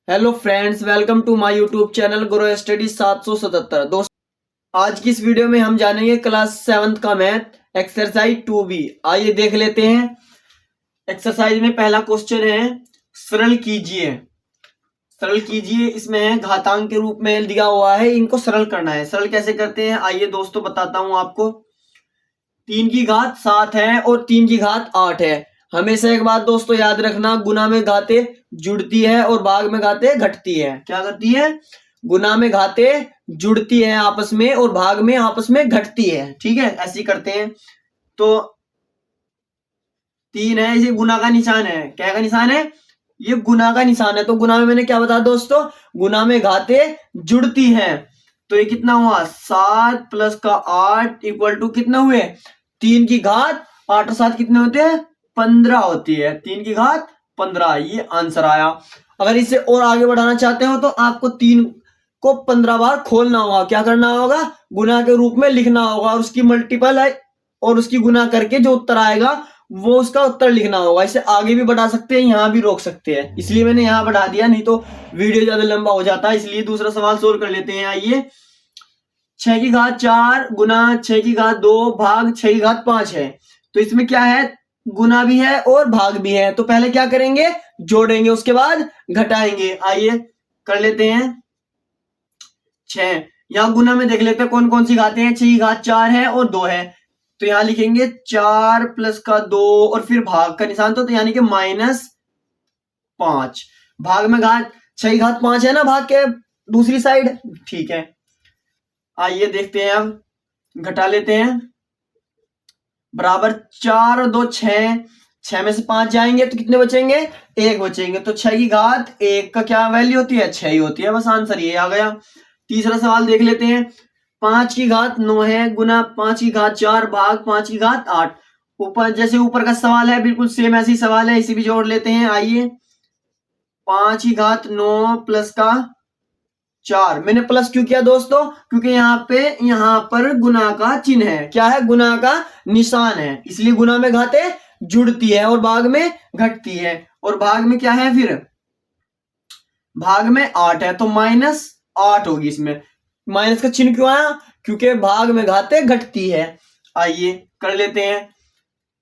Hello friends, welcome to my YouTube channel grow study 777। दोस्तों, आज की इस वीडियो में हम जानेंगे क्लास 7th का मैथ एक्सरसाइज 2B। आइए देख लेते हैं। एक्सरसाइज में पहला क्वेश्चन है सरल कीजिए। सरल कीजिए इसमें है घातांक के रूप में दिया हुआ है, इनको सरल करना है। सरल कैसे करते हैं आइए दोस्तों बताता हूं आपको। 3 की घात 7 है और 3 की घात 8 है। हमेशा एक बात दोस्तों याद रखना, गुना में घाते जुड़ती है और भाग में घाते घटती है। क्या करती है? गुना में घाते जुड़ती है आपस में और भाग में आपस में घटती है। ठीक है, ऐसे करते हैं। तो 3 है, इसे गुना का निशान है। क्या का निशान है? ये गुना का निशान है। तो गुना में मैंने क्या बताया दोस्तों, गुना में घाते जुड़ती हैं। तो ये कितना हुआ? 7 प्लस का 8 इक्वल टू कितना हुए? 3 की घात 8 और 7 कितने होते हैं? 15 होती है। 3 की घात 15, ये आंसर आया। अगर इसे और आगे बढ़ाना चाहते हो तो आपको 3 को 15 बार खोलना होगा। क्या करना होगा? गुना के रूप में लिखना होगा और उसकी मल्टीपल है और उसकी गुना करके जो उत्तर आएगा वो उसका उत्तर लिखना होगा। इसे आगे भी बढ़ा सकते हैं, यहां भी रोक सकते हैं, इसलिए मैंने यहां बढ़ा दिया, नहीं तो वीडियो ज्यादा लंबा हो जाता है। इसलिए दूसरा सवाल सोल्व कर लेते हैं। आइए, 6 की घात 4 गुना 6 की घात 2 भाग 6 की घात 5 है। तो इसमें क्या है? गुना भी है और भाग भी है। तो पहले क्या करेंगे? जोड़ेंगे, उसके बाद घटाएंगे। आइए कर लेते हैं। 6 यहां गुना में देख लेते हैं कौन कौन सी घातें हैं। 6 की घात 4 है और 2 है। तो यहां लिखेंगे 4 प्लस का 2 और फिर भाग का निशान, तो यानी कि -5। भाग में घात 6 की घात 5 है ना, भाग के दूसरी साइड। ठीक है, आइए देखते हैं। अब घटा लेते हैं। बराबर 4 और 2 6, 6 में से 5 जाएंगे तो कितने बचेंगे? 1 बचेंगे। तो 6 की घात 1 का क्या वैल्यू होती है? 6 ही होती है। बस आंसर ये आ गया। तीसरा सवाल देख लेते हैं। 5 की घात 9 है गुना 5 की घात 4 भाग 5 की घात 8। ऊपर जैसे ऊपर का सवाल है बिल्कुल सेम ऐसी सवाल है, इसे भी जोड़ लेते हैं। आइए, 5 की घात 9 प्लस का 4। मैंने प्लस क्यों किया दोस्तों? क्योंकि यहां पर गुना का चिन्ह है। क्या है? गुना का निशान है, इसलिए गुना में घाते जुड़ती है और भाग में घटती है। और भाग में क्या है? फिर भाग में 8 है, तो -8 होगी। इसमें माइनस का चिन्ह क्यों आया? क्योंकि भाग में घाते घटती है। आइए कर लेते हैं।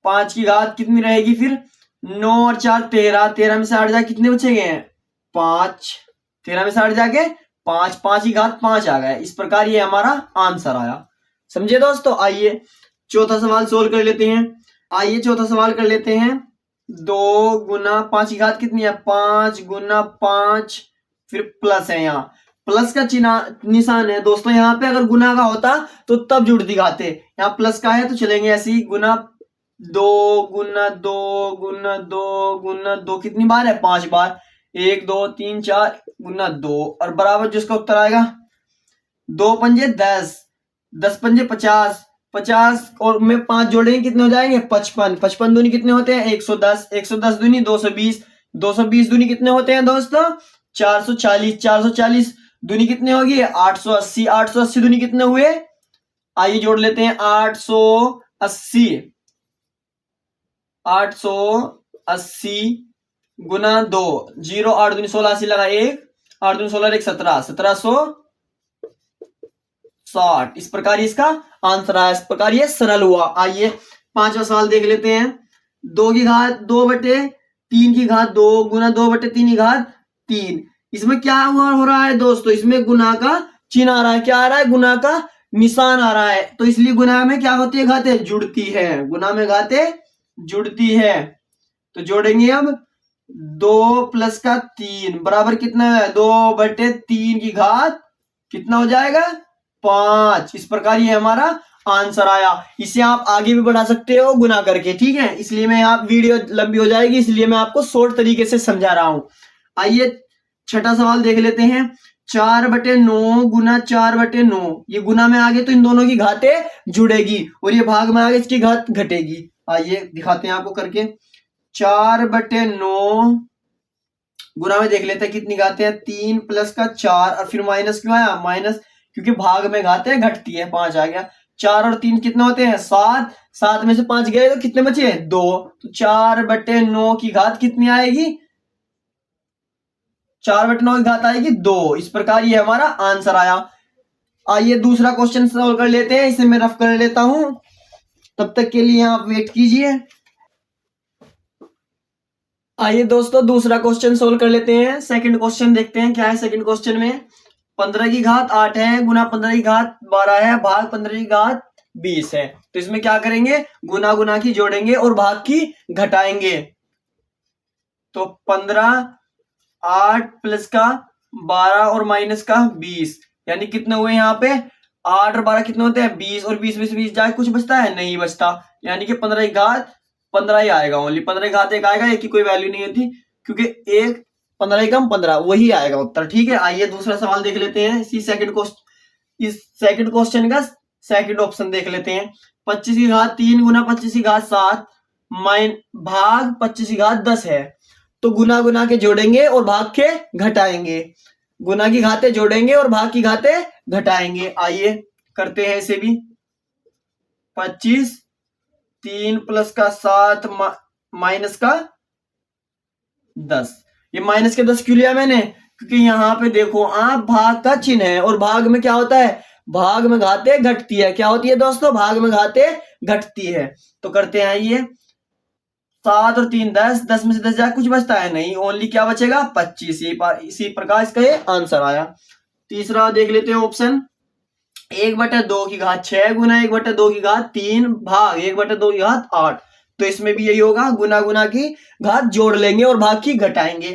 5 की घात कितनी रहेगी फिर? 9 और 4 13, 13 में से 8 जाके कितने बचेंगे? 5। 13 में से 8 जाके 5, 5 की घात 5 आ गए। इस प्रकार ये हमारा आंसर आया। समझे दोस्तों? आइए चौथा सवाल सोल्व कर लेते हैं। आइए चौथा सवाल कर लेते हैं। 2 गुना 5 की घात कितनी है? 5 गुना 5, फिर प्लस है। यहाँ प्लस का चिन्ह निशान है दोस्तों। यहाँ पे अगर गुना का होता तो तब जुड़ती घाते, यहाँ प्लस का है तो चलेंगे ऐसे ही। गुना 2 गुना 2 गुना 2 गुना 2 कितनी बार है? 5 बार। 1 2 3 4 गुना 2 और बराबर जिसका उत्तर आएगा 2 पंजे 10, 10 पंजे 50, 50 और में 5 जोड़ेंगे कितने हो जाएंगे? 55। 55 दूनी कितने होते हैं? 110, 110 दूनी 220, 220 दूनी कितने होते हैं दोस्तों? 440, 440 दूनी कितने होगी? 880, 880 दूनी कितने हुए? आइए जोड़ लेते हैं। 880, 880 गुना 2, 0 8 दूनी 16, 80 लगा 1, 8 दूनी 16 1 17, 1760। इस प्रकार इसका आंसर आया। इस प्रकार ये सरल हुआ। आइए पांचवा सवाल देख लेते हैं। 2 की घात 2 बटे 3 की घात 2 गुना 2 बटे 3 की घात 3। इसमें क्या हुआ हो रहा है दोस्तों? इसमें गुना का चिन्ह आ रहा है। क्या आ रहा है? गुना का निशान आ रहा है। तो इसलिए गुना में क्या होती है? घाते जुड़ती है। गुना में घाते जुड़ती है। तो जोड़ेंगे अब 2 प्लस का 3 बराबर कितना है? 2 बटे 3 की घात कितना हो जाएगा? 5। इस प्रकार ये हमारा आंसर आया। इसे आप आगे भी बढ़ा सकते हो गुना करके। ठीक है, इसलिए मैं आप वीडियो लंबी हो जाएगी, इसलिए मैं आपको शॉर्ट तरीके से समझा रहा हूं। आइए छठा सवाल देख लेते हैं। 4 बटे 9 गुना 4 बटे 9। ये गुना में आगे तो इन दोनों की घातें जुड़ेगी और ये भाग में आगे इसकी घात घटेगी। आइए दिखाते हैं आपको करके। 4 बटे 9 गुना में देख लेते हैं कितनी घातें हैं? 3 प्लस का 4 और फिर माइनस क्यों आया? माइनस क्योंकि भाग में घातें घटती है। 5 आ गया। 4 और 3 कितने होते हैं? 7, 7 में से 5 गए तो कितने बचे? 2। तो 4 बटे 9 की घात कितनी आएगी? 4/9 की घात आएगी 2। इस प्रकार ये हमारा आंसर आया। आइए दूसरा क्वेश्चन सॉल्व कर लेते हैं, इसे मैं रफ कर लेता हूं, तब तक के लिए आप वेट कीजिए। आइए दोस्तों दूसरा क्वेश्चन सोल्व कर लेते हैं। सेकंड क्वेश्चन देखते हैं क्या है। सेकंड क्वेश्चन में 15 की घात 8 है, गुना 15 की घात 12 है, भाग 15 की घात 20 है। तो इसमें क्या करेंगे, गुना गुना की जोड़ेंगे और भाग की घटाएंगे। तो 15, 8 प्लस का 12 और माइनस का 20, यानी कितने हुए यहाँ पे 8 और 12 कितने होते हैं 20, और 20 में से 20 जाए कुछ बचता है, नहीं बचता, यानी कि 15 की घात 15 ही आएगा। ओनली 15 की घात 1 आएगा, एक की कोई वैल्यू नहीं होती, क्योंकि एक 15 ही कम 15 वही आएगा उत्तर। ठीक है, आइए दूसरा सवाल देख लेते हैं। इस सेकंड क्वेश्चन का सेकंड ऑप्शन देख लेते हैं। 25 की घात 3 गुना 25 की घात 7 भाग 25 की घात 10 है। तो गुना गुना के जोड़ेंगे और भाग के घटाएंगे। गुना की घातें जोड़ेंगे और भाग की घातें घटाएंगे। आइए करते हैं इसे भी। 25, 3 प्लस का 7 माइनस का 10। ये माइनस के 10 क्यों लिया मैंने, क्योंकि यहाँ पे देखो आप भाग का चिन्ह है, और भाग में क्या होता है, भाग में घातें घटती है। क्या होती है दोस्तों, भाग में घातें घटती है। तो करते हैं ये 7 और 3 10, 10 में से 10 जाए कुछ बचता है नहीं, ओनली क्या बचेगा 25। इसी प्रकार इसका ये आंसर आया। तीसरा देख लेते हैं ऑप्शन। 1/2 की घात 6 गुना 1/2 की घात 3 भाग 1/2 की घात 8। तो इसमें भी यही होगा, गुना गुना की घात जोड़ लेंगे और भाग की घटाएंगे।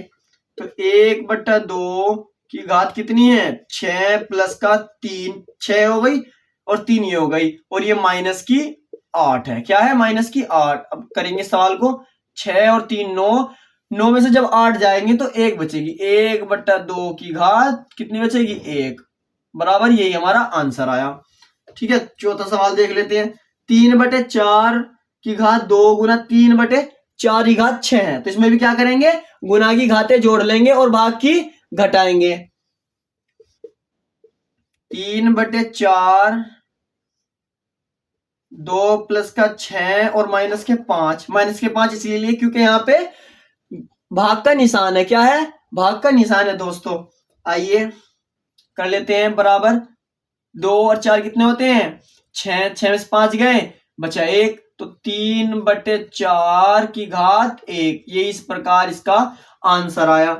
तो 1/2 की घात कितनी है 6 प्लस का 3, 6 हो गई और 3 ये हो गई, और ये माइनस की 8 है। क्या है, माइनस की 8। अब करेंगे सवाल को। 6 और 3 9, 9 में से जब 8 जाएंगे तो 1 बचेगी। 1/2 की घात कितनी बचेगी 1, बराबर यही हमारा आंसर आया। ठीक है, चौथा सवाल देख लेते हैं। 3/4 की घात 2 गुना 3/4 की घात 6 है। तो इसमें भी क्या करेंगे, गुना की घातें जोड़ लेंगे और भाग की घटाएंगे। 3/4 2 प्लस का 6 और माइनस के 5। माइनस के 5 इसलिए क्योंकि यहाँ पे भाग का निशान है। क्या है, भाग का निशान है दोस्तों। आइए कर लेते हैं बराबर। 2 और 4 कितने होते हैं 6, 6 में से 5 गए बचा 1, तो 3/4 की घात 1। ये इस प्रकार इसका आंसर आया।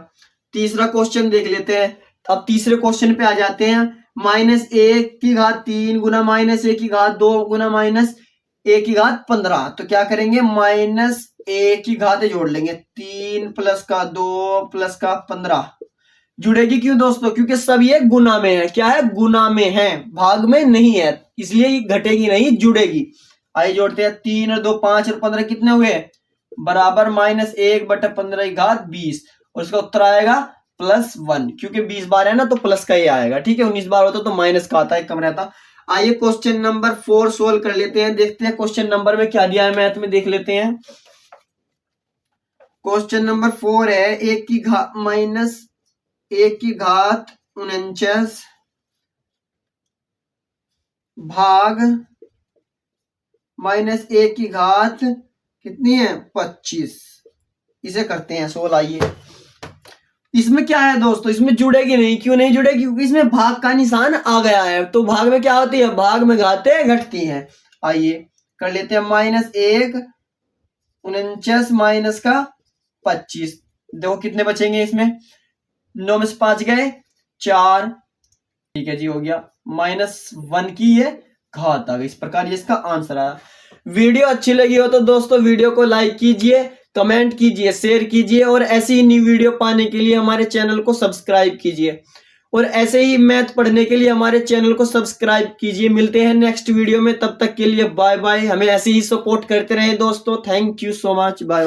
तीसरा क्वेश्चन देख लेते हैं। अब तीसरे क्वेश्चन पे आ जाते हैं। -1 की घात 3 गुना -1 की घात 2 गुना -1 की घात 15। तो क्या करेंगे, -1 की घातें जोड़ लेंगे। 3 प्लस का 2 प्लस का 15। जुड़ेगी क्यों दोस्तों, क्योंकि सब ये गुना में है। क्या है, गुना में है, भाग में नहीं है, इसलिए घटेगी नहीं, जुड़ेगी। आइए जोड़ते हैं। 3 और 2 5 और 15 कितने हुए बराबर -1/15 की घात 20, और इसका उत्तर आएगा +1, क्योंकि 20 बार है ना तो प्लस का ही आएगा। ठीक है, 19 बार होता तो माइनस का आता है, कम रहता। आइए क्वेश्चन नंबर 4 सोल्व कर लेते हैं। देखते हैं क्वेश्चन नंबर में क्या दिया है, मैथ में देख लेते हैं। क्वेश्चन नंबर 4 है 1 की घात -1 भाग -1 की घात कितनी है 25। इसे करते हैं सोल्व। आइए, इसमें क्या है दोस्तों, इसमें जुड़ेगी नहीं। क्यों नहीं जुड़ेगी, क्योंकि इसमें भाग का निशान आ गया है। तो भाग में क्या होती है, भाग में घातें घटती हैं। आइए कर लेते हैं। -1 49 माइनस का 25। देखो कितने बचेंगे इसमें, 9 में से 5 गए 4। ठीक है जी, हो गया। -1 की ये घात आ गई। इस प्रकार ये इसका आंसर आया। वीडियो अच्छी लगी हो तो दोस्तों वीडियो को लाइक कीजिए, कमेंट कीजिए, शेयर कीजिए, और ऐसी ही न्यू वीडियो पाने के लिए हमारे चैनल को सब्सक्राइब कीजिए, और ऐसे ही मैथ पढ़ने के लिए हमारे चैनल को सब्सक्राइब कीजिए। मिलते हैं नेक्स्ट वीडियो में, तब तक के लिए बाय बाय। हमें ऐसे ही सपोर्ट करते रहें दोस्तों। Thank you so much, bye bye.